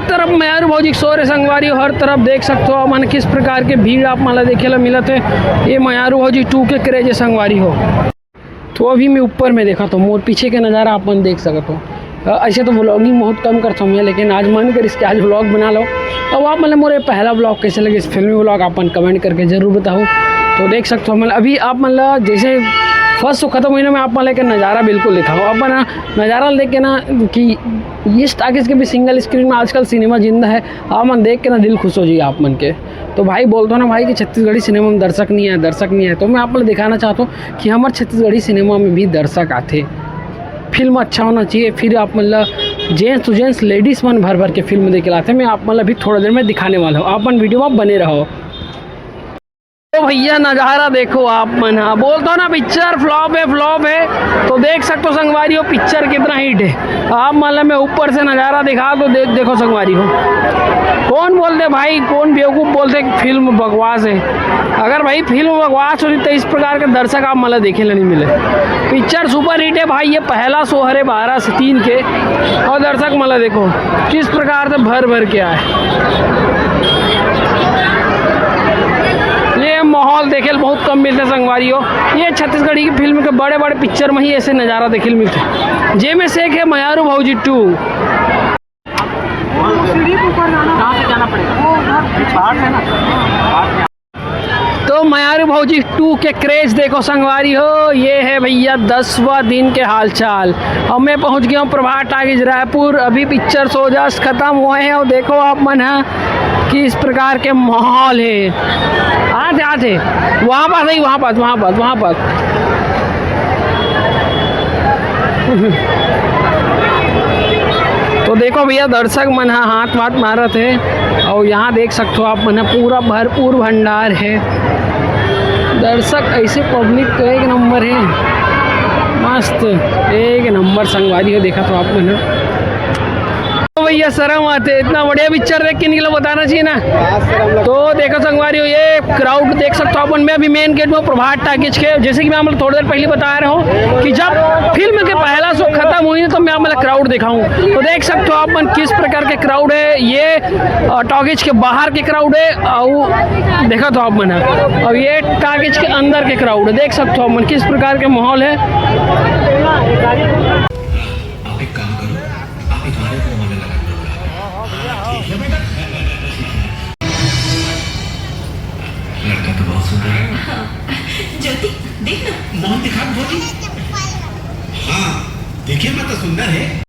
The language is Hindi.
तरफ मयार भौजी शोर संगवारी हर तरफ देख सकते हो मन किस प्रकार के भीड़ आप मला देखे ला मिलत है। ये मयारू भौजी 2 के क्रेज संगवारी हो। तो अभी मैं ऊपर में देखा तो मोर पीछे के नज़ारा आप मन देख सकते हो। ऐसे तो व्लॉगिंग बहुत कम करता हूँ मैं, लेकिन आज मन कर इसके आज व्लॉग बना लो। अब आप मतलब मोरे पहला व्लॉग कैसे लगे, इस फिल्मी व्लॉग अपन कमेंट करके ज़रूर बताओ। तो देख सकते हो मतलब अभी आप मतलब जैसे फर्स्ट तो ख़त्म महीने में आप मतलब के नज़ारा बिल्कुल दिखाओ। अब ना नज़ारा देख के ना कि इस टाकिस के भी सिंगल स्क्रीन में आजकल सिनेमा जिंदा है, आप मन देख के ना दिल खुश हो जाइए आप मन के। तो भाई बोलते हो ना भाई कि छत्तीसगढ़ी सिनेमा में दर्शक नहीं है, तो मैं आप मतलब दिखाना चाहता हूँ कि हमारे छत्तीसगढ़ी सिनेमा में भी दर्शक आते। फिल्म अच्छा होना चाहिए, फिर आप मतलब जेंट्स तो जेंट्स लेडीज़ मन भर भर के फिल्म देख के लाते हैं। मैं आप मतलब अभी थोड़ा देर में दिखाने वाला हूँ, आप मन वीडियो में बने रहो। तो भैया नज़ारा देखो आप मन, बोलता हूँ ना पिक्चर फ्लॉप है। तो देख सकते हो संगवारी हो पिक्चर कितना हिट है। आप मतलब मैं ऊपर से नज़ारा दिखा तो देखो संगवारी हो। कौन बोलते भाई, कौन बेवकूफ़ बोलते फिल्म बकवास है। अगर भाई फिल्म बकवास होती तो इस प्रकार के दर्शक आप मतलब देखे नहीं मिले। पिक्चर सुपर हिट है भाई, ये पहला शो है 12 से 3 के, और दर्शक मतलब देखो किस प्रकार से भर भर के आए। ये माहौल देखे बहुत कम मिलते संगवारी हो। ये छत्तीसगढ़ी की फिल्म के बड़े बड़े पिक्चर में ही ऐसे नज़ारा देखे मिलते, जे में से एक है मयारू भौजी 2। तो मयारू भौजी 2 के क्रेज देखो संगवारी हो। ये है भैया 10वां दिन के हालचाल। अब मैं पहुंच गया हूँ प्रभात टाकीज रायपुर। अभी पिक्चर शो जस्ट खत्म हुए हैं और देखो आप मन है कि इस प्रकार के माहौल है। आते वहाँ पास तो देखो भैया दर्शक मन हाथ मारत है, और यहाँ देख सकते हो आप मन पूरा भरपूर भंडार है। दर्शक ऐसे पब्लिक तो एक नंबर है, मस्त एक नंबर संगवारी हो। देखा तो आप मन तो भैया शर्म आते, इतना बढ़िया पिक्चर देख के निकला, बताना चाहिए ना। तो देखो संगवारी हो ये क्राउड देख सकते हो अपन। मैं अभी मेन गेट में प्रभात टाकीज के, जैसे कि मैं मतलब थोड़ी देर पहले बता रहा हूँ कि जब फिल्म के पहला शो खत्म हुई तो मैं मतलब क्राउड दिखाऊँ। तो देख सकते हो अपन किस प्रकार के क्राउड है। ये टाकीज के बाहर के क्राउड है, और देखा तो आप मन है, और ये टाकीज के अंदर के क्राउड है। देख सकते हो अपन किस प्रकार के माहौल है। लड़का तो बहुत सुंदर है। ज्योति देख ना, मोहन दिखा भौजी। हाँ देखिए मैं तो सुंदर है।